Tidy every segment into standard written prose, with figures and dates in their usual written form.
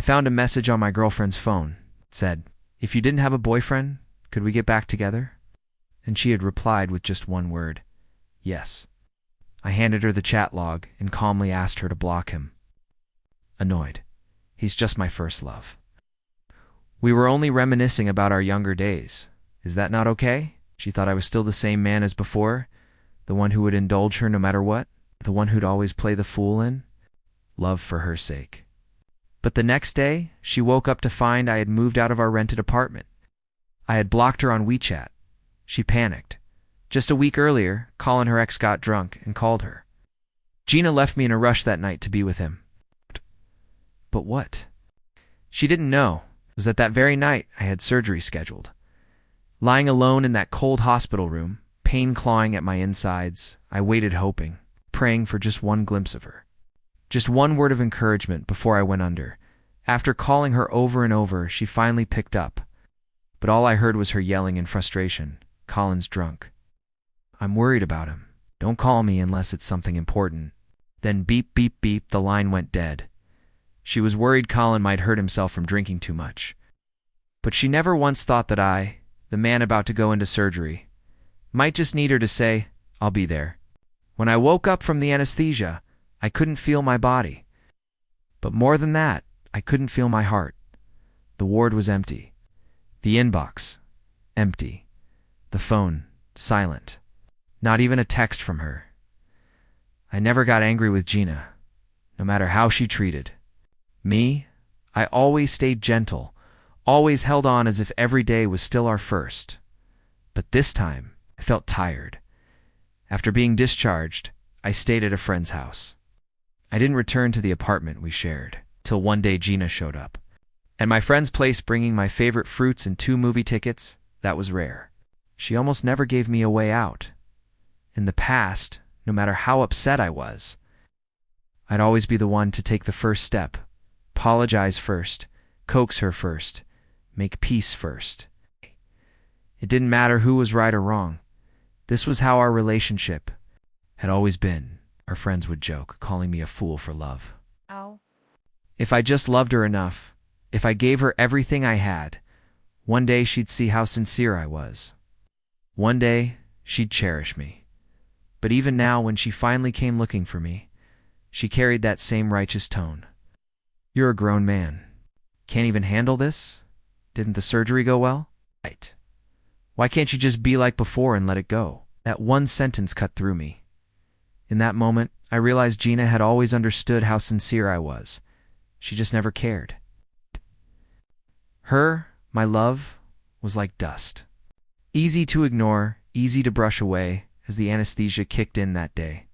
I found a message on my girlfriend's phone. It said, "If you didn't have a boyfriend, could we get back together?" And she had replied with just one word, "Yes." I handed her the chat log and calmly asked her to block him. Annoyed. He's just my first love. We were only reminiscing about our younger days. Is that not okay? She thought I was still the same man as before, the one who would indulge her no matter what, the one who'd always play the fool in. Love for her sake. But the next day, she woke up to find I had moved out of our rented apartment. I had blocked her on WeChat. She panicked. Just a week earlier, Colin, her ex, got drunk and called her. Gina left me in a rush that night to be with him. But what? She didn't know was that very night I had surgery scheduled. Lying alone in that cold hospital room, pain clawing at my insides, I waited hoping, praying for just one glimpse of her. Just one word of encouragement before I went under. After calling her over and over, she finally picked up. But all I heard was her yelling in frustration, "Colin's drunk." "I'm worried about him. Don't call me unless it's something important." Then beep, beep, beep, the line went dead. She was worried Colin might hurt himself from drinking too much. But she never once thought that I, the man about to go into surgery, might just need her to say, "I'll be there." When I woke up from the anesthesia, I couldn't feel my body. But more than that, I couldn't feel my heart. The ward was empty. The inbox, empty. The phone, silent. Not even a text from her. I never got angry with Gina, no matter how she treated me. I always stayed gentle, always held on as if every day was still our first. But this time, I felt tired. After being discharged, I stayed at a friend's house. I didn't return to the apartment we shared, till one day Gina showed up. At my friend's place bringing my favorite fruits and 2 movie tickets, that was rare. She almost never gave me a way out. In the past, no matter how upset I was, I'd always be the one to take the first step, apologize first, coax her first, make peace first. It didn't matter who was right or wrong. This was how our relationship had always been, our friends would joke, calling me a fool for love. Ow. If I just loved her enough, if I gave her everything I had, one day she'd see how sincere I was. One day, she'd cherish me. But even now, when she finally came looking for me, she carried that same righteous tone. "You're a grown man. Can't even handle this? Didn't the surgery go well? Right. Why can't you just be like before and let it go?" That one sentence cut through me. In that moment, I realized Gina had always understood how sincere I was. She just never cared. Her, my love, was like dust. Easy to ignore, easy to brush away as the anesthesia kicked in that day.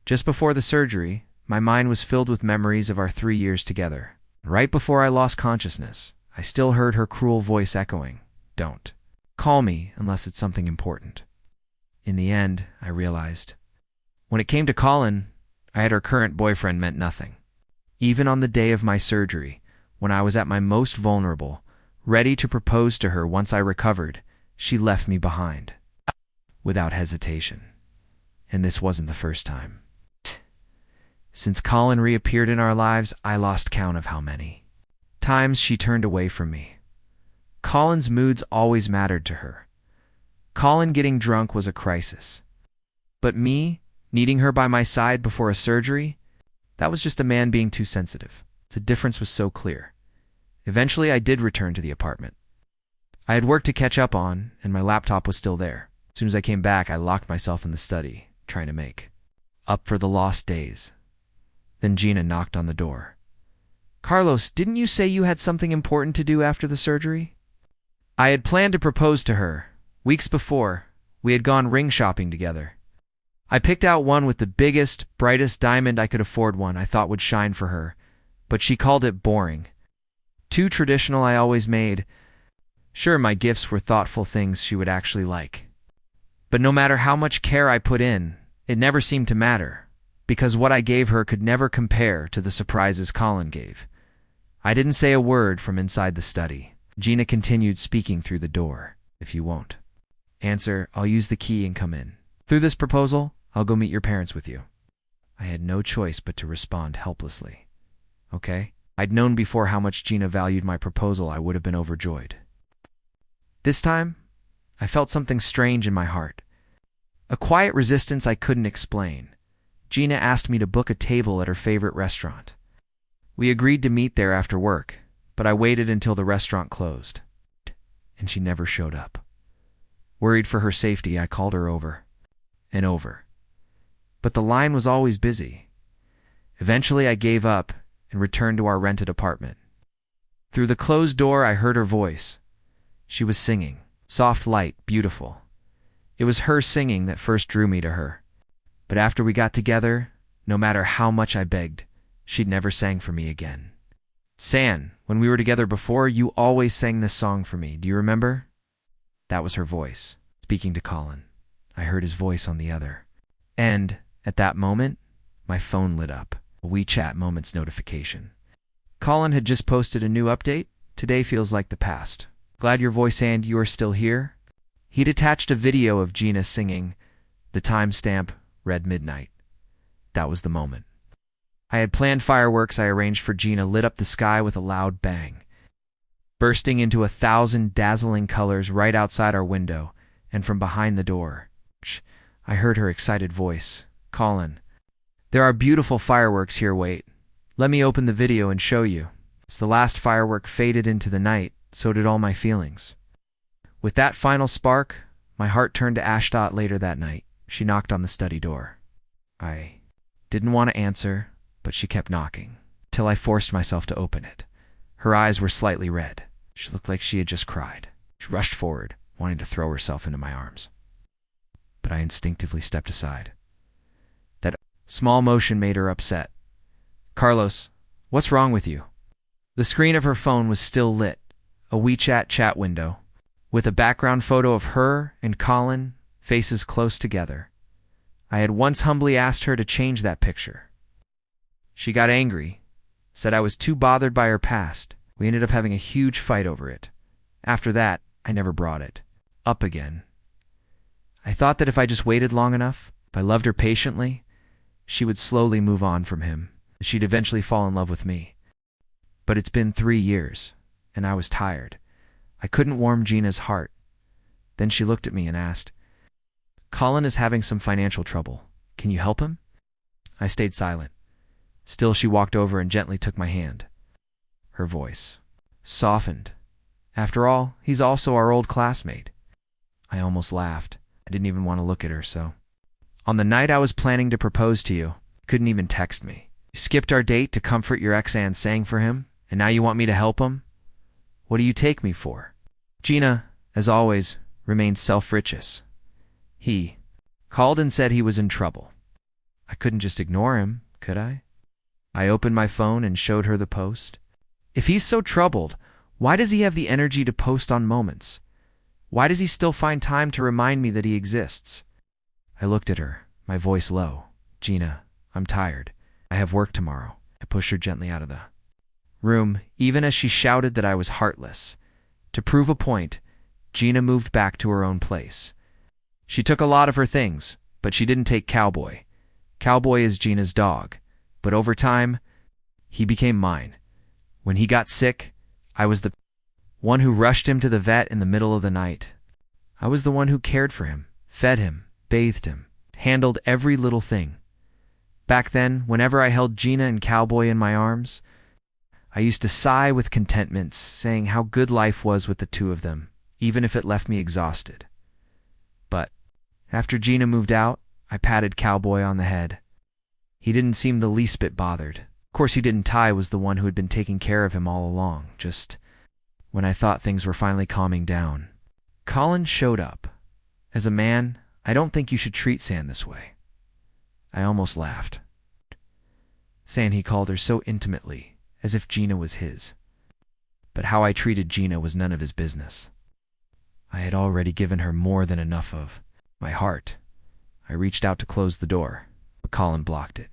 Just before the surgery, my mind was filled with memories of our 3 years together. Right before I lost consciousness, I still heard her cruel voice echoing, "Don't call me unless it's something important." In the end, I realized, when it came to Colin, I had her current boyfriend meant nothing. Even on the day of my surgery, when I was at my most vulnerable, ready to propose to her once I recovered, she left me behind. Without hesitation. And this wasn't the first time. Since Colin reappeared in our lives, I lost count of how many times she turned away from me. Colin's moods always mattered to her. Colin getting drunk was a crisis. But me, needing her by my side before a surgery, that was just a man being too sensitive. The difference was so clear. Eventually, I did return to the apartment. I had work to catch up on, and my laptop was still there. As soon as I came back, I locked myself in the study, trying to make up for the lost days. Then Gina knocked on the door. "Carlos, didn't you say you had something important to do after the surgery?" I had planned to propose to her. Weeks before, we had gone ring shopping together. I picked out one with the biggest, brightest diamond I could afford, one I thought would shine for her, but she called it boring. Too traditional, I always made. Sure, my gifts were thoughtful things she would actually like. But no matter how much care I put in, it never seemed to matter, because what I gave her could never compare to the surprises Colin gave. I didn't say a word from inside the study. Gina continued speaking through the door. "If you won't answer, I'll use the key and come in. Through this proposal, I'll go meet your parents with you." I had no choice but to respond helplessly. "Okay." I'd known before how much Gina valued my proposal, I would have been overjoyed. This time, I felt something strange in my heart. A quiet resistance I couldn't explain. Gina asked me to book a table at her favorite restaurant. We agreed to meet there after work, but I waited until the restaurant closed, and she never showed up. Worried for her safety, I called her over and over, but the line was always busy. Eventually, I gave up and returned to our rented apartment. Through the closed door, I heard her voice. She was singing, soft, light, beautiful. It was her singing that first drew me to her. But after we got together, no matter how much I begged, she'd never sang for me again. San, when we were together before, you always sang this song for me. Do you remember? That was her voice, speaking to Colin. I heard his voice on the other. And, at that moment, my phone lit up. A WeChat Moments notification. Colin had just posted a new update. Today feels like the past. Glad your voice and you are still here. He'd attached a video of Gina singing. The timestamp read midnight. That was the moment. I had planned fireworks I arranged for Gina lit up the sky with a loud bang, bursting into 1,000 dazzling colors right outside our window and from behind the door. I heard her excited voice. Colin, there are beautiful fireworks here, wait. Let me open the video and show you. As the last firework faded into the night, so did all my feelings. With that final spark, my heart turned to Ashdot later that night. She knocked on the study door. I didn't want to answer, but she kept knocking, till I forced myself to open it. Her eyes were slightly red. She looked like she had just cried. She rushed forward, wanting to throw herself into my arms. But I instinctively stepped aside. That small motion made her upset. Carlos, what's wrong with you? The screen of her phone was still lit, a WeChat chat window, with a background photo of her and Colin, faces close together. I had once humbly asked her to change that picture. She got angry, said I was too bothered by her past. We ended up having a huge fight over it. After that, I never brought it up again. I thought that if I just waited long enough, if I loved her patiently, she would slowly move on from him. She'd eventually fall in love with me. But it's been 3 years, and I was tired. I couldn't warm Gina's heart. Then she looked at me and asked, Colin is having some financial trouble. Can you help him? I stayed silent. Still, she walked over and gently took my hand. Her voice softened. After all, he's also our old classmate. I almost laughed. I didn't even want to look at her, so. On the night I was planning to propose to you couldn't even text me. You skipped our date to comfort your ex and sang for him, and now you want me to help him? What do you take me for? Gina, as always, remained self-righteous. He called and said he was in trouble. I couldn't just ignore him, could I? I opened my phone and showed her the post. If he's so troubled, why does he have the energy to post on moments? Why does he still find time to remind me that he exists? I looked at her, my voice low. Gina, I'm tired. I have work tomorrow. I pushed her gently out of the room, even as she shouted that I was heartless. To prove a point, Gina moved back to her own place. She took a lot of her things, but she didn't take Cowboy. Cowboy is Gina's dog. But over time, he became mine. When he got sick, I was the one who rushed him to the vet in the middle of the night. I was the one who cared for him, fed him, bathed him, handled every little thing. Back then, whenever I held Gina and Cowboy in my arms, I used to sigh with contentment, saying how good life was with the two of them, even if it left me exhausted. But after Gina moved out, I patted Cowboy on the head. He didn't seem the least bit bothered. Of course, he didn't. Ty was the one who had been taking care of him all along, just when I thought things were finally calming down. Colin showed up. As a man, I don't think you should treat San this way. I almost laughed. San, he called her so intimately, as if Gina was his. But how I treated Gina was none of his business. I had already given her more than enough of my heart. I reached out to close the door, but Colin blocked it.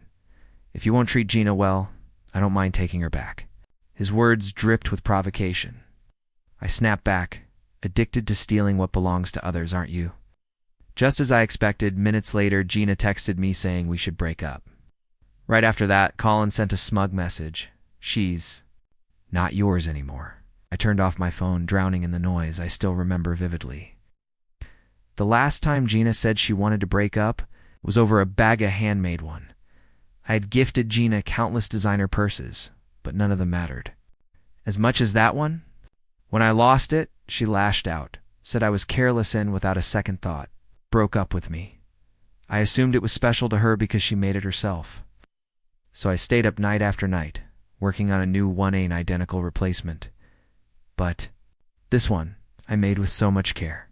If you won't treat Gina well, I don't mind taking her back. His words dripped with provocation. I snapped back. Addicted to stealing what belongs to others, aren't you? Just as I expected, minutes later, Gina texted me saying we should break up. Right after that, Colin sent a smug message. She's Not yours anymore. I turned off my phone, drowning in the noise I still remember vividly. The last time Gina said she wanted to break up was over a bag of handmade one. I had gifted Gina countless designer purses, but none of them mattered. As much as that one? When I lost it, she lashed out, said I was careless and, without a second thought, broke up with me. I assumed it was special to her because she made it herself. So I stayed up night after night, working on a new 1A identical replacement. But this one I made with so much care.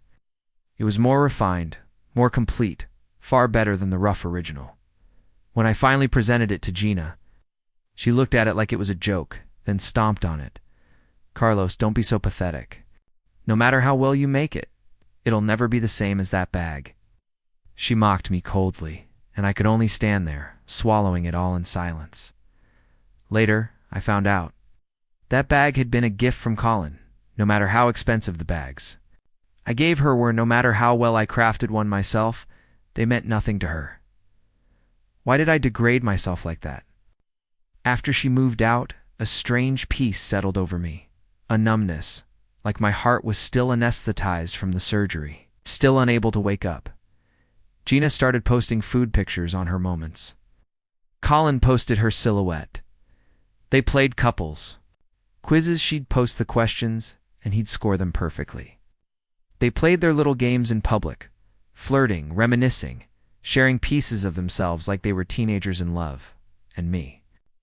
It was more refined, more complete, far better than the rough original. When I finally presented it to Gina, she looked at it like it was a joke, then stomped on it. Carlos, don't be so pathetic. No matter how well you make it, it'll never be the same as that bag. She mocked me coldly, and I could only stand there, swallowing it all in silence. Later, I found out. That bag had been a gift from Colin, no matter how expensive the bags. I gave her where no matter how well I crafted one myself, they meant nothing to her. Why did I degrade myself like that? After she moved out, a strange peace settled over me, a numbness, like my heart was still anesthetized from the surgery, still unable to wake up. Gina started posting food pictures on her moments. Colin posted her silhouette. They played couples. Quizzes, she'd post the questions, and he'd score them perfectly. They played their little games in public, flirting, reminiscing, sharing pieces of themselves like they were teenagers in love, and me.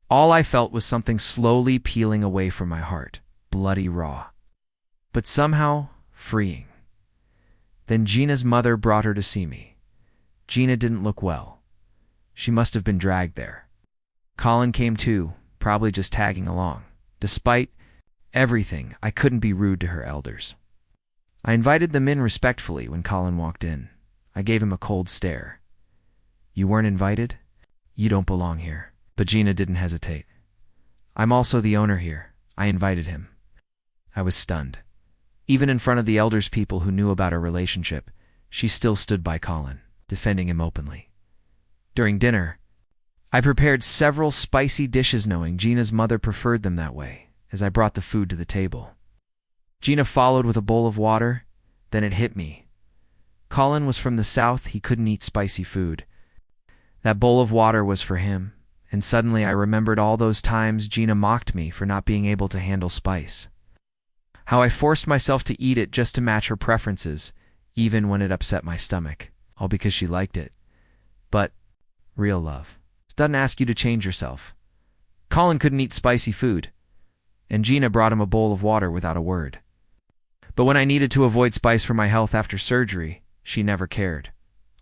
All I felt was something slowly peeling away from my heart, bloody raw, but somehow freeing. Then Gina's mother brought her to see me. Gina didn't look well. She must have been dragged there. Colin came too, probably just tagging along. Despite everything, I couldn't be rude to her elders. I invited them in respectfully when Colin walked in. I gave him a cold stare. You weren't invited? You don't belong here. But Gina didn't hesitate. I'm also the owner here. I invited him. I was stunned. Even in front of the elders, people who knew about our relationship, she still stood by Colin, defending him openly. During dinner, I prepared several spicy dishes knowing Gina's mother preferred them that way, as I brought the food to the table. Gina followed with a bowl of water, then it hit me. Colin was from the South, he couldn't eat spicy food. That bowl of water was for him, and suddenly I remembered all those times Gina mocked me for not being able to handle spice. How I forced myself to eat it just to match her preferences, even when it upset my stomach, all because she liked it. But real love doesn't ask you to change yourself. Colin couldn't eat spicy food, and Gina brought him a bowl of water without a word. But when I needed to avoid spice for my health after surgery, she never cared.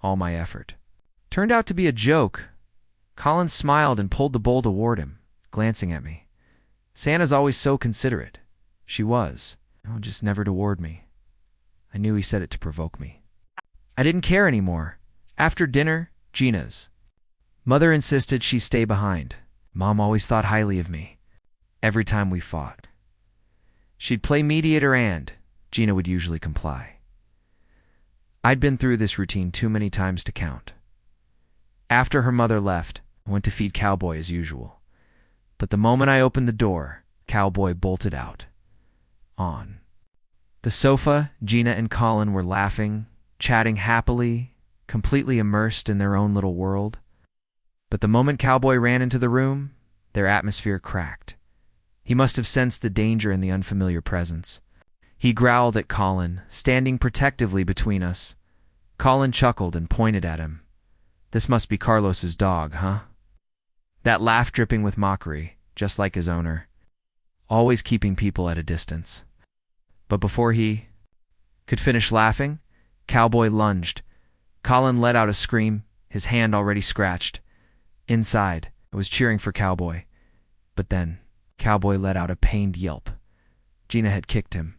All my effort turned out to be a joke. Colin smiled and pulled the bowl toward him, glancing at me. Santa's always so considerate. She was, just never toward me. I knew he said it to provoke me. I didn't care anymore. After dinner, Gina's mother insisted she stay behind. Mom always thought highly of me. Every time we fought, she'd play mediator and Gina would usually comply. I'd been through this routine too many times to count. After her mother left, I went to feed Cowboy as usual. But the moment I opened the door, Cowboy bolted out. On the sofa, Gina and Colin were laughing, chatting happily, completely immersed in their own little world. But the moment Cowboy ran into the room, their atmosphere cracked. He must have sensed the danger in the unfamiliar presence. He growled at Colin, standing protectively between us. Colin chuckled and pointed at him. This must be Carlos's dog, huh? That laugh dripping with mockery, just like his owner, always keeping people at a distance. But before he could finish laughing, Cowboy lunged. Colin let out a scream, his hand already scratched. Inside, I was cheering for Cowboy. But then, Cowboy let out a pained yelp. Gina had kicked him.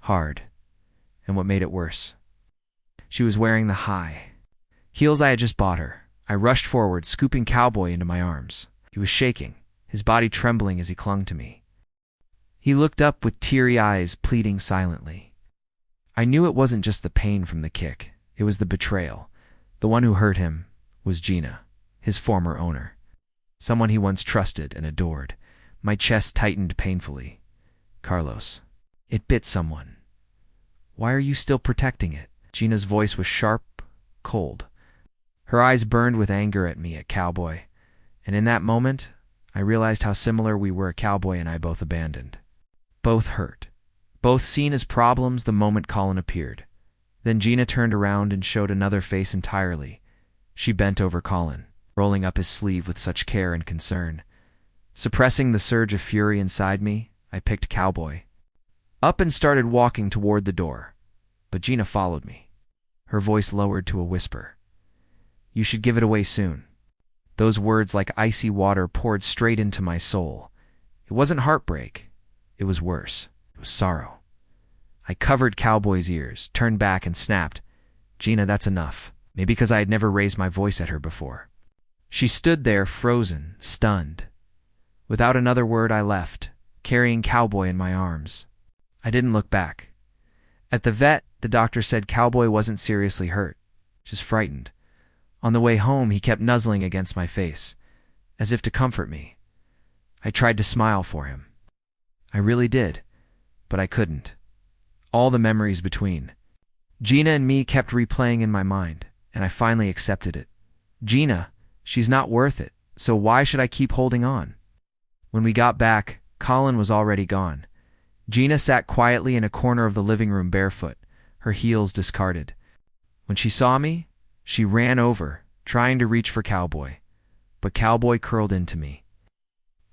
Hard. And what made it worse, she was wearing the high heels I had just bought her. I rushed forward, scooping Cowboy into my arms. He was shaking, his body trembling as he clung to me. He looked up with teary eyes, pleading silently. I knew it wasn't just the pain from the kick. It was the betrayal. The one who hurt him was Gina, his former owner. Someone he once trusted and adored. My chest tightened painfully. Carlos. It bit someone. Why are you still protecting it? Gina's voice was sharp, cold. Her eyes burned with anger at me, at Cowboy. And in that moment, I realized how similar we were. Cowboy and I both abandoned. Both hurt. Both seen as problems the moment Colin appeared. Then Gina turned around and showed another face entirely. She bent over Colin, rolling up his sleeve with such care and concern. Suppressing the surge of fury inside me, I picked Cowboy up and started walking toward the door. But Gina followed me, her voice lowered to a whisper. You should give it away soon. Those words like icy water poured straight into my soul. It wasn't heartbreak. It was worse. It was sorrow. I covered Cowboy's ears, turned back and snapped, Gina, that's enough. Maybe because I had never raised my voice at her before. She stood there, frozen, stunned. Without another word, I left, carrying Cowboy in my arms. I didn't look back. At the vet, the doctor said Cowboy wasn't seriously hurt, just frightened. On the way home, he kept nuzzling against my face, as if to comfort me. I tried to smile for him. I really did, but I couldn't. All the memories between. Gina and me kept replaying in my mind, and I finally accepted it. Gina, she's not worth it, so why should I keep holding on? When we got back, Colin was already gone. Gina sat quietly in a corner of the living room barefoot, her heels discarded. When she saw me, she ran over, trying to reach for Cowboy, but Cowboy curled into me.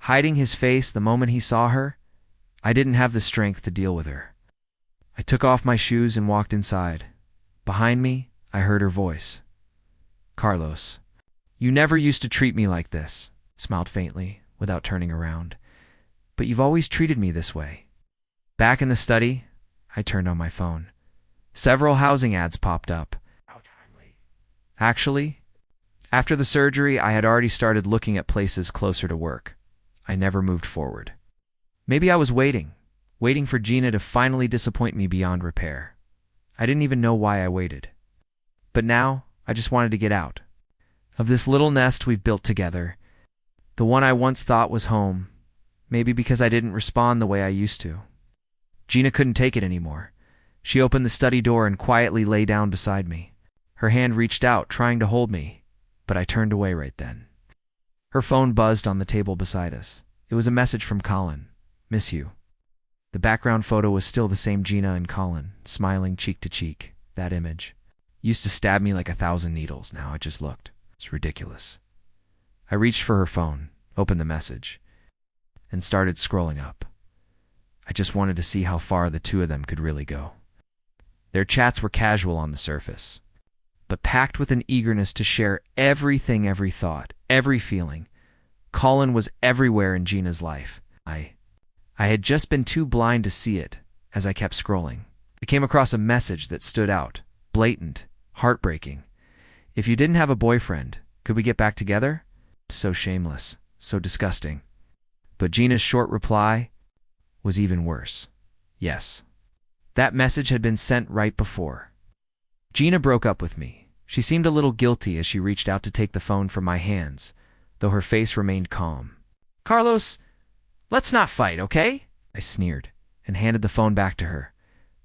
Hiding his face the moment he saw her, I didn't have the strength to deal with her. I took off my shoes and walked inside. Behind me, I heard her voice. Carlos, you never used to treat me like this, smiled faintly, without turning around. But you've always treated me this way. Back in the study, I turned on my phone. Several housing ads popped up. Actually, after the surgery, I had already started looking at places closer to work. I never moved forward. Maybe I was waiting for Gina to finally disappoint me beyond repair. I didn't even know why I waited. But now, I just wanted to get out of this little nest we've built together, the one I once thought was home, maybe because I didn't respond the way I used to. Gina couldn't take it anymore. She opened the study door and quietly lay down beside me. Her hand reached out, trying to hold me, but I turned away right then. Her phone buzzed on the table beside us. It was a message from Colin. Miss you. The background photo was still the same Gina and Colin, smiling cheek to cheek. That image used to stab me like 1,000 needles. Now it just looked. It's ridiculous. I reached for her phone, opened the message, and started scrolling up. I just wanted to see how far the two of them could really go. Their chats were casual on the surface, but packed with an eagerness to share everything, every thought, every feeling. Colin was everywhere in Gina's life. I had just been too blind to see it as I kept scrolling. I came across a message that stood out, blatant, heartbreaking. If you didn't have a boyfriend, could we get back together? So shameless, so disgusting. But Gina's short reply was even worse. Yes. That message had been sent right before. Gina broke up with me. She seemed a little guilty as she reached out to take the phone from my hands, though her face remained calm. Carlos, let's not fight, okay? I sneered and handed the phone back to her.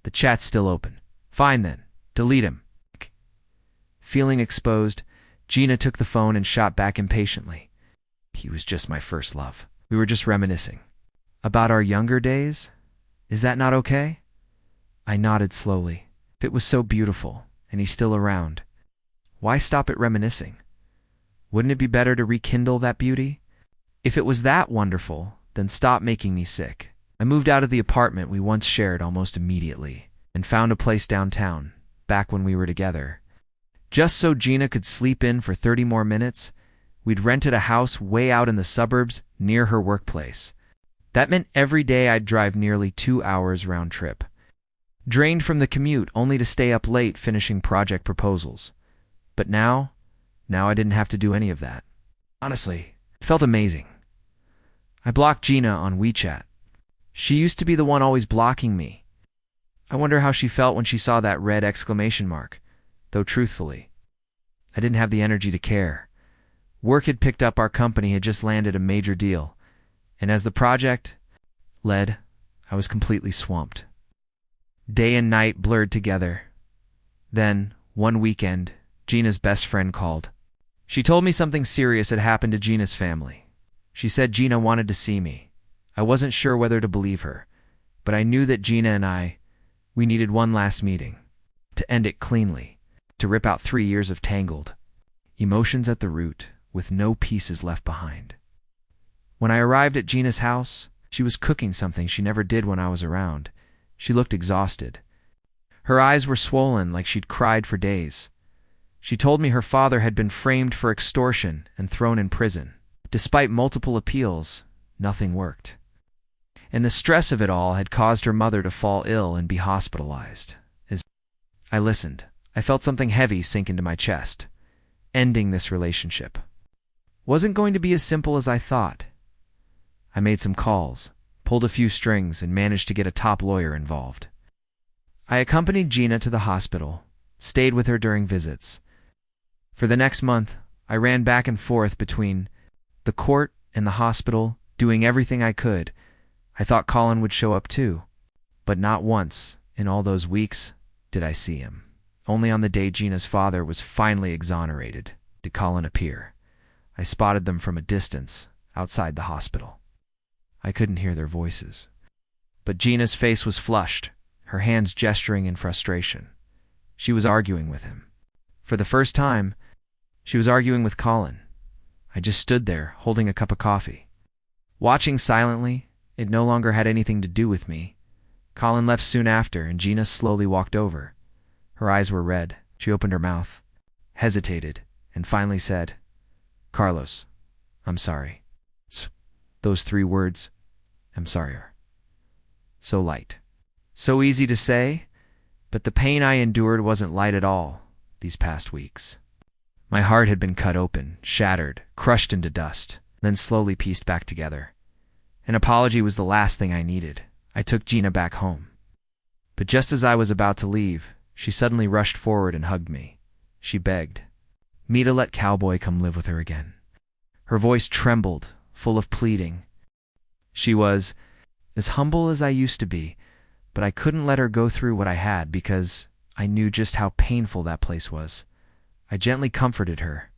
The chat's still open. Fine then. Delete him. Feeling exposed, Gina took the phone and shot back impatiently. He was just my first love. We were just reminiscing. About our younger days? Is that not okay? I nodded slowly. If it was so beautiful, and he's still around, why stop at reminiscing? Wouldn't it be better to rekindle that beauty? If it was that wonderful, then stop making me sick. I moved out of the apartment we once shared almost immediately, and found a place downtown, back when we were together. Just so Gina could sleep in for 30 more minutes, we'd rented a house way out in the suburbs near her workplace. That meant every day I'd drive nearly 2 hours round trip. Drained from the commute only to stay up late finishing project proposals. But now I didn't have to do any of that. Honestly, it felt amazing. I blocked Gina on WeChat. She used to be the one always blocking me. I wonder how she felt when she saw that red exclamation mark, though truthfully, I didn't have the energy to care. Work had picked up, our company had just landed a major deal, And as the project led, I was completely swamped. Day and night blurred together. Then, one weekend, Gina's best friend called. She told me something serious had happened to Gina's family. She said Gina wanted to see me. I wasn't sure whether to believe her, but I knew that Gina and we needed one last meeting. To end it cleanly. To rip out 3 years of tangled emotions at the root, with no pieces left behind. When I arrived at Gina's house, she was cooking something she never did when I was around. She looked exhausted. Her eyes were swollen like she'd cried for days. She told me her father had been framed for extortion and thrown in prison. Despite multiple appeals, nothing worked. And the stress of it all had caused her mother to fall ill and be hospitalized. As I listened, I felt something heavy sink into my chest. Ending this relationship wasn't going to be as simple as I thought. I made some calls, pulled a few strings, and managed to get a top lawyer involved. I accompanied Gina to the hospital, stayed with her during visits. For the next month, I ran back and forth between the court and the hospital, doing everything I could. I thought Colin would show up too, but not once in all those weeks did I see him. Only on the day Gina's father was finally exonerated did Colin appear. I spotted them from a distance, outside the hospital. I couldn't hear their voices, but Gina's face was flushed, her hands gesturing in frustration. She was arguing with him. For the first time, she was arguing with Colin. I just stood there, holding a cup of coffee. Watching silently, it no longer had anything to do with me. Colin left soon after, and Gina slowly walked over. Her eyes were red. She opened her mouth, hesitated, and finally said, "Carlos, I'm sorry." Those 3 words, "I'm sorry," are so light. So easy to say, but the pain I endured wasn't light at all these past weeks. My heart had been cut open, shattered, crushed into dust, then slowly pieced back together. An apology was the last thing I needed. I took Gina back home. But just as I was about to leave, she suddenly rushed forward and hugged me. She begged me to let Cowboy come live with her again. Her voice trembled, full of pleading. She was as humble as I used to be, but I couldn't let her go through what I had because I knew just how painful that place was. I gently comforted her,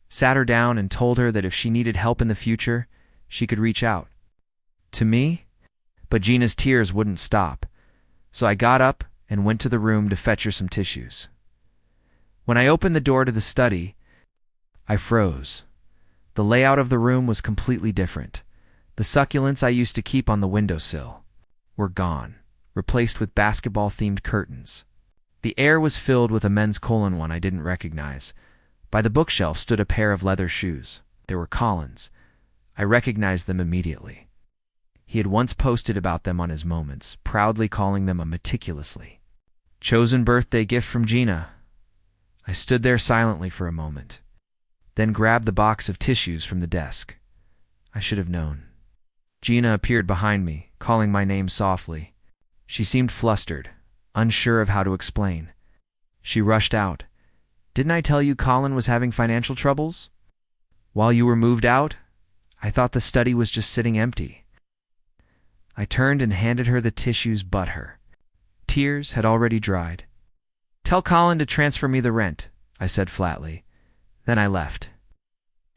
sat her down, and told her that if she needed help in the future, she could reach out to me. But Gina's tears wouldn't stop, so I got up and went to the room to fetch her some tissues. When I opened the door to the study, I froze. The layout of the room was completely different. The succulents I used to keep on the windowsill were gone, replaced with basketball-themed curtains. The air was filled with a men's one I didn't recognize. By the bookshelf stood a pair of leather shoes. They were Colin's. I recognized them immediately. He had once posted about them on his Moments, proudly calling them a meticulously chosen birthday gift from Gina. I stood there silently for a moment, then grabbed the box of tissues from the desk. I should have known. Gina appeared behind me, calling my name softly. She seemed flustered, unsure of how to explain. She rushed out. "Didn't I tell you Colin was having financial troubles? While you were moved out, I thought the study was just sitting empty." I turned and handed her the tissues, but her tears had already dried. "Tell Colin to transfer me the rent," I said flatly. Then I left.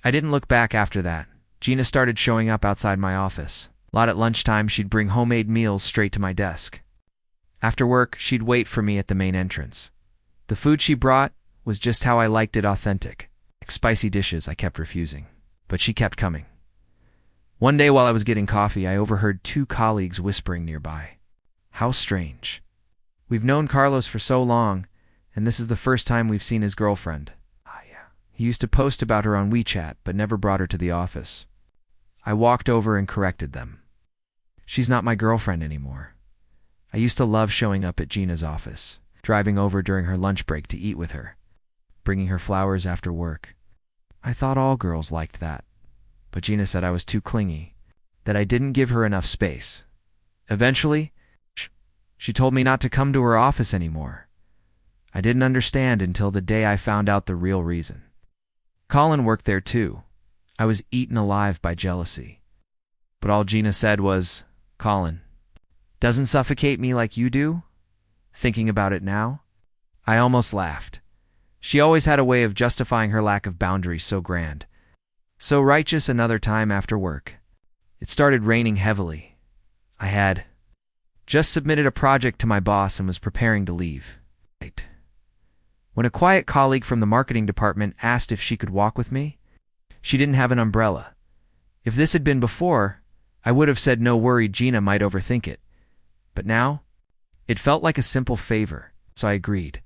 I didn't look back after that. Gina started showing up outside my office. A lot at lunchtime, she'd bring homemade meals straight to my desk. After work, she'd wait for me at the main entrance. The food she brought was just how I liked it, authentic. Spicy dishes I kept refusing, but she kept coming. One day while I was getting coffee, I overheard 2 colleagues whispering nearby. "How strange. We've known Carlos for so long, and this is the first time we've seen his girlfriend. He used to post about her on WeChat, but never brought her to the office." I walked over and corrected them. "She's not my girlfriend anymore. I used to love showing up at Gina's office, driving over during her lunch break to eat with her, bringing her flowers after work. I thought all girls liked that, but Gina said I was too clingy, that I didn't give her enough space. Eventually, she told me not to come to her office anymore. I didn't understand until the day I found out the real reason. Colin worked there too. I was eaten alive by jealousy. But all Gina said was, "Colin, doesn't suffocate me like you do?" Thinking about it now, I almost laughed. She always had a way of justifying her lack of boundaries so grand. So righteous. Another time after work, it started raining heavily. I had just submitted a project to my boss and was preparing to leave. When a quiet colleague from the marketing department asked if she could walk with me, she didn't have an umbrella. If this had been before, I would have said no, worried Gina might overthink it. But now, it felt like a simple favor, so I agreed.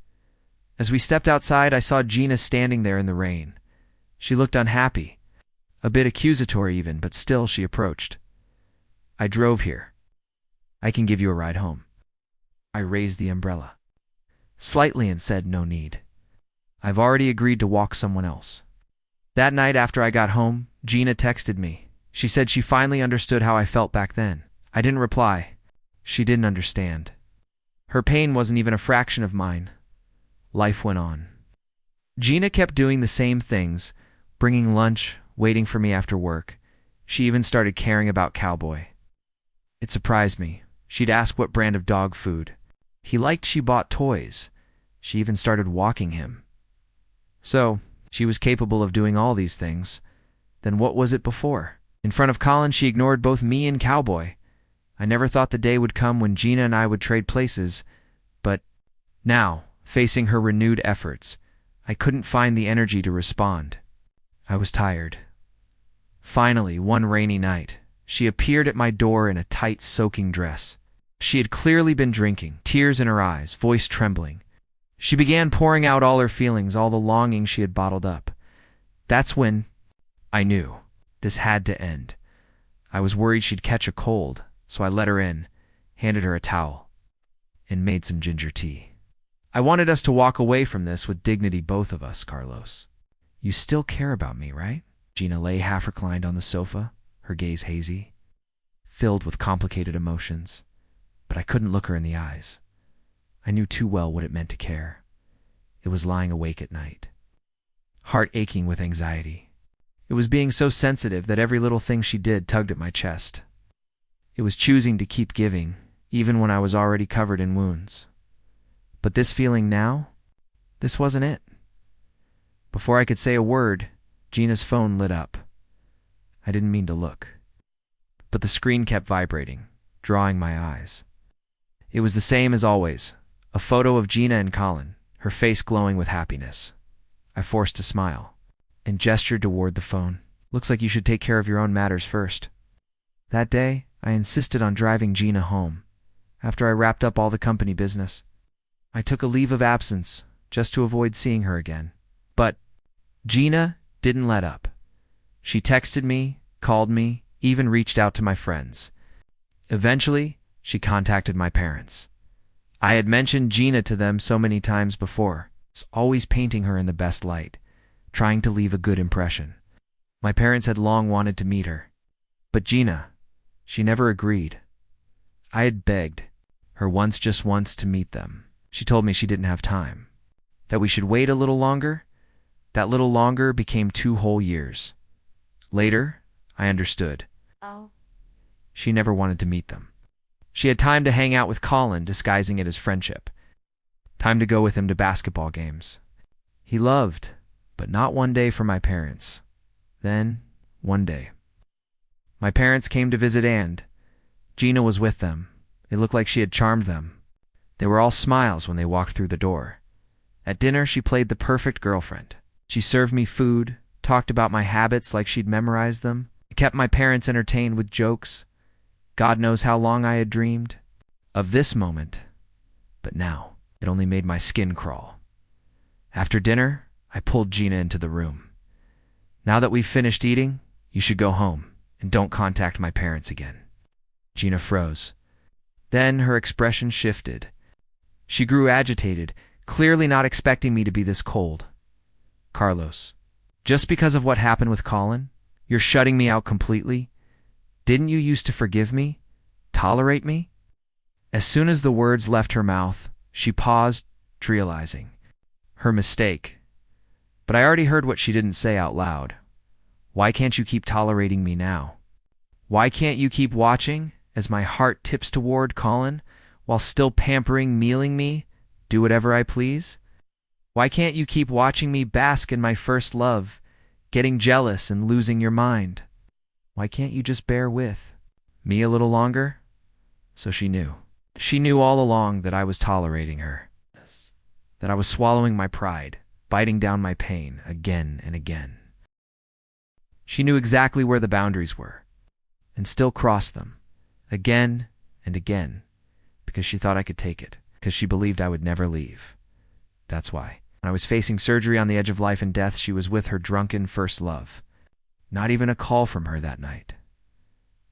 As we stepped outside, I saw Gina standing there in the rain. She looked unhappy, a bit accusatory even, but still she approached. "I drove here. I can give you a ride home." I raised the umbrella slightly and said, "No need. I've already agreed to walk someone else." That night after I got home, Gina texted me. She said she finally understood how I felt back then. I didn't reply. She didn't understand. Her pain wasn't even a fraction of mine. Life went on. Gina kept doing the same things, bringing lunch, waiting for me after work. She even started caring about Cowboy. It surprised me. She'd ask what brand of dog food he liked. She bought toys. She even started walking him. So, she was capable of doing all these things. Then what was it before? In front of Colin, she ignored both me and Cowboy. I never thought the day would come when Gina and I would trade places, but now, facing her renewed efforts, I couldn't find the energy to respond. I was tired. Finally, one rainy night, she appeared at my door in a tight, soaking dress. She had clearly been drinking, tears in her eyes, voice trembling. She began pouring out all her feelings, all the longing she had bottled up. That's when I knew this had to end. I was worried she'd catch a cold, so I let her in, handed her a towel, and made some ginger tea. I wanted us to walk away from this with dignity, both of us, Carlos. "You still care about me, right?" Gina lay half reclined on the sofa, her gaze hazy, filled with complicated emotions. But I couldn't look her in the eyes. I knew too well what it meant to care. It was lying awake at night, heart aching with anxiety. It was being so sensitive that every little thing she did tugged at my chest. It was choosing to keep giving, even when I was already covered in wounds. But this feeling now, this wasn't it. Before I could say a word, Gina's phone lit up. I didn't mean to look, but the screen kept vibrating, drawing my eyes. It was the same as always, a photo of Gina and Colin, her face glowing with happiness. I forced a smile and gestured toward the phone. "Looks like you should take care of your own matters first." That day, I insisted on driving Gina home. After I wrapped up all the company business, I took a leave of absence just to avoid seeing her again. But Gina didn't let up. She texted me, called me, even reached out to my friends. Eventually, she contacted my parents. I had mentioned Gina to them so many times before, always painting her in the best light, trying to leave a good impression. My parents had long wanted to meet her. But Gina, she never agreed. I had begged her once, just once, to meet them. She told me she didn't have time, that we should wait a little longer. That little longer became 2 whole years. Later, I understood. She never wanted to meet them. She had time to hang out with Colin, disguising it as friendship. Time to go with him to basketball games. He loved, but not one day for my parents. Then, one day, my parents came to visit and Gina was with them. It looked like she had charmed them. They were all smiles when they walked through the door. At dinner, she played the perfect girlfriend. She served me food, talked about my habits like she'd memorized them, kept my parents entertained with jokes. God knows how long I had dreamed of this moment, but now it only made my skin crawl. After dinner, I pulled Gina into the room. "Now that we've finished eating, you should go home and don't contact my parents again." Gina froze. Then her expression shifted. She grew agitated, clearly not expecting me to be this cold. "Carlos, just because of what happened with Colin, you're shutting me out completely? Didn't you used to forgive me? Tolerate me?" As soon as the words left her mouth, she paused, realizing her mistake. But I already heard what she didn't say out loud. "Why can't you keep tolerating me now?" Why can't you keep watching as my heart tips toward Colin while still pampering, mealing me, do whatever I please? Why can't you keep watching me bask in my first love, getting jealous and losing your mind? Why can't you just bear with me a little longer? So she knew. She knew all along that I was tolerating her, that I was swallowing my pride, biting down my pain again and again. She knew exactly where the boundaries were, and still crossed them, again and again, because she thought I could take it, because she believed I would never leave. That's why, when I was facing surgery on the edge of life and death, she was with her drunken first love. Not even a call from her that night.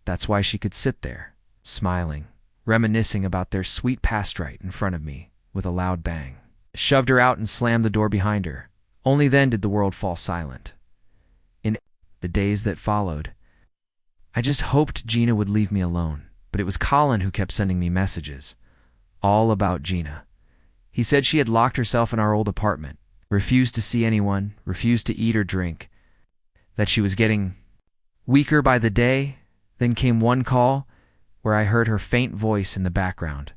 That's why she could sit there, smiling, reminiscing about their sweet past right in front of me with a loud bang. Shoved her out and slammed the door behind her. Only then did the world fall silent. In the days that followed, I just hoped Gina would leave me alone, but it was Colin who kept sending me messages, all about Gina. He said she had locked herself in our old apartment, refused to see anyone, refused to eat or drink, that she was getting weaker by the day. Then came one call where I heard her faint voice in the background.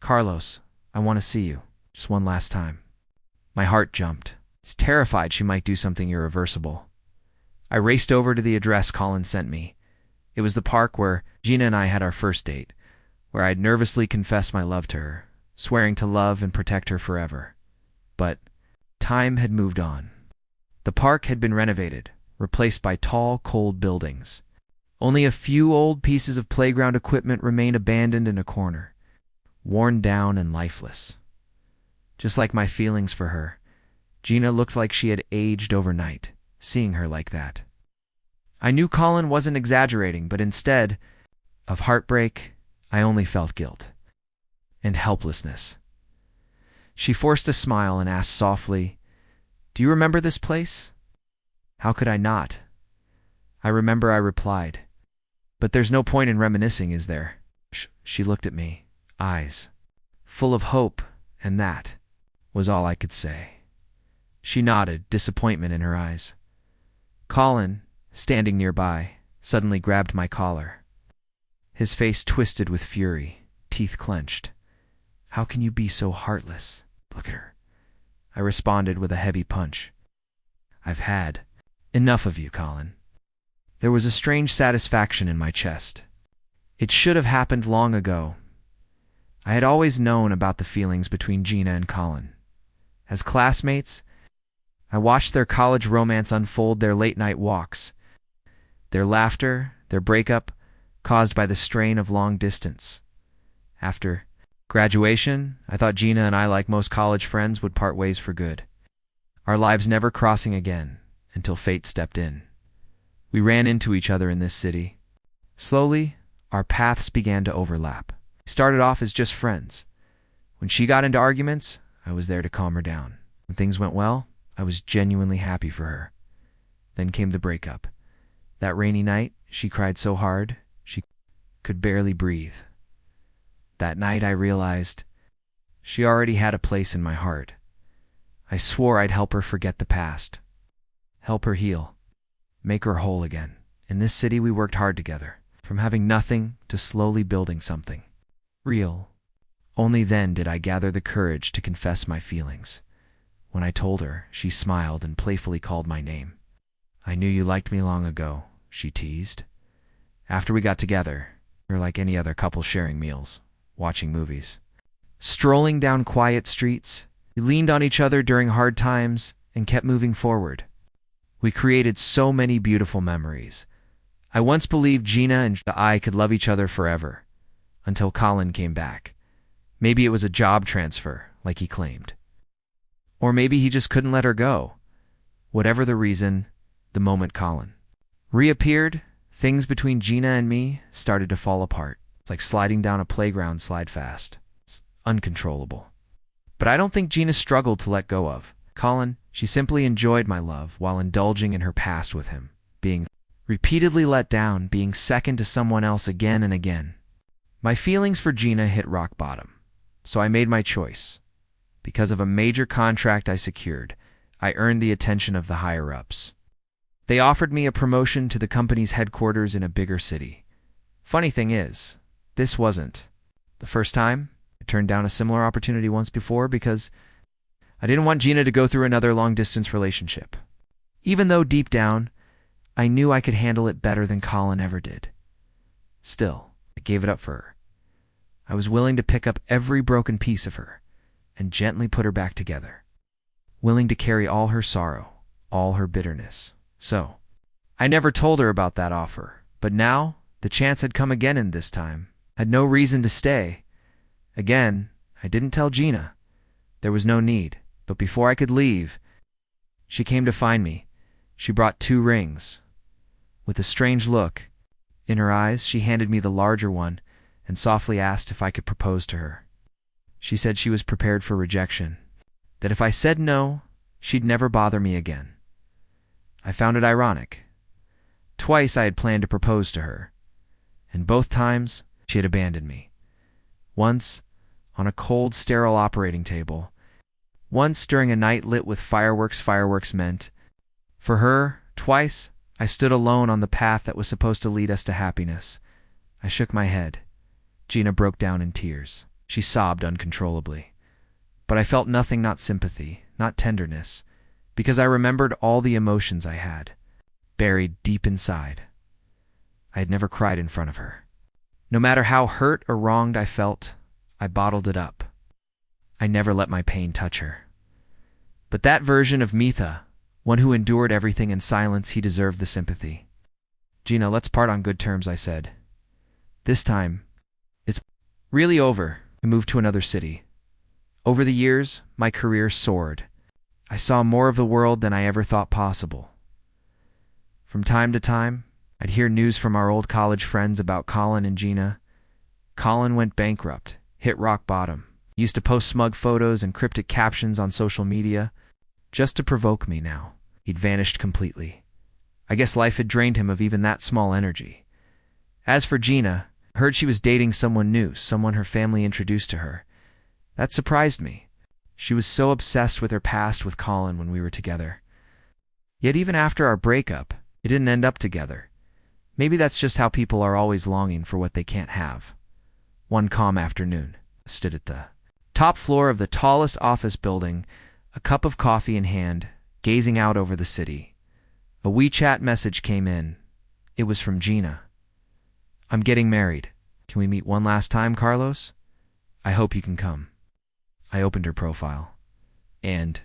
"Carlos, I want to see you, just one last time." My heart jumped. I was terrified she might do something irreversible. I raced over to the address Colin sent me. It was the park where Gina and I had our first date, where I'd nervously confessed my love to her, swearing to love and protect her forever. But time had moved on. The park had been renovated, replaced by tall, cold buildings. Only a few old pieces of playground equipment remained abandoned in a corner, worn down and lifeless. Just like my feelings for her, Gina looked like she had aged overnight, seeing her like that. I knew Colin wasn't exaggerating, but instead of heartbreak, I only felt guilt and helplessness. She forced a smile and asked softly, "Do you remember this place?" How could I not? I remember I replied, "But there's no point in reminiscing, is there?" She looked at me, eyes full of hope, and that was all I could say. She nodded, disappointment in her eyes. Colin, standing nearby, suddenly grabbed my collar. His face twisted with fury, teeth clenched. "How can you be so heartless? Look at her." I responded with a heavy punch. "I've had enough of you, Colin." There was a strange satisfaction in my chest. It should have happened long ago. I had always known about the feelings between Gina and Colin. As classmates, I watched their college romance unfold, their late-night walks, their laughter, their breakup caused by the strain of long distance. After graduation, I thought Gina and I, like most college friends, would part ways for good, our lives never crossing again until fate stepped in. We ran into each other in this city. Slowly, our paths began to overlap. We started off as just friends. When she got into arguments, I was there to calm her down. When things went well, I was genuinely happy for her. Then came the breakup. That rainy night, she cried so hard, she could barely breathe. That night I realized she already had a place in my heart. I swore I'd help her forget the past, help her heal, make her whole again. In this city we worked hard together, from having nothing to slowly building something real. Only then did I gather the courage to confess my feelings. When I told her, she smiled and playfully called my name. "I knew you liked me long ago," she teased. After we got together, we were like any other couple, sharing meals, watching movies, strolling down quiet streets. We leaned on each other during hard times and kept moving forward. We created so many beautiful memories. I once believed Gina and I could love each other forever, until Colin came back. Maybe it was a job transfer, like he claimed. Or maybe he just couldn't let her go. Whatever the reason, the moment Colin reappeared, things between Gina and me started to fall apart. It's like sliding down a playground slide fast. It's uncontrollable. But I don't think Gina struggled to let go of Colin. She simply enjoyed my love while indulging in her past with him, being repeatedly let down, being second to someone else again and again. My feelings for Gina hit rock bottom, so I made my choice. Because of a major contract I secured, I earned the attention of the higher-ups. They offered me a promotion to the company's headquarters in a bigger city. Funny thing is, this wasn't the first time. I turned down a similar opportunity once before because I didn't want Gina to go through another long-distance relationship. Even though deep down, I knew I could handle it better than Colin ever did. Still, I gave it up for her. I was willing to pick up every broken piece of her and gently put her back together. Willing to carry all her sorrow, all her bitterness. So, I never told her about that offer, but now the chance had come again, and this time I had no reason to stay. Again, I didn't tell Gina. There was no need, but before I could leave, she came to find me. She brought 2 rings. With a strange look in her eyes, she handed me the larger one and softly asked if I could propose to her. She said she was prepared for rejection, that if I said no, she'd never bother me again. I found it ironic. Twice I had planned to propose to her, and both times she had abandoned me. Once on a cold, sterile operating table. Once during a night lit with fireworks. Fireworks meant. For her, twice, I stood alone on the path that was supposed to lead us to happiness. I shook my head. Gina broke down in tears. She sobbed uncontrollably. But I felt nothing, not sympathy, not tenderness, because I remembered all the emotions I had, buried deep inside. I had never cried in front of her. No matter how hurt or wronged I felt, I bottled it up. I never let my pain touch her. But that version of Mitha, one who endured everything in silence, he deserved the sympathy. Gina, let's part on good terms, I said. This time, it's really over. I moved to another city. Over the years, my career soared. I saw more of the world than I ever thought possible. From time to time, I'd hear news from our old college friends about Colin and Gina. Colin went bankrupt, hit rock bottom, used to post smug photos and cryptic captions on social media, just to provoke me. Now he'd vanished completely. I guess life had drained him of even that small energy. As for Gina, I heard she was dating someone new, someone her family introduced to her. That surprised me. She was so obsessed with her past with Colin when we were together. Yet even after our breakup, it didn't end up together. Maybe that's just how people are, always longing for what they can't have. One calm afternoon, I stood at the top floor of the tallest office building, a cup of coffee in hand, gazing out over the city. A WeChat message came in. It was from Gina. I'm getting married. Can we meet one last time, Carlos? I hope you can come. I opened her profile and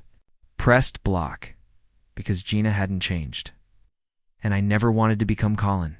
pressed block because Gina hadn't changed. And I never wanted to become Colin.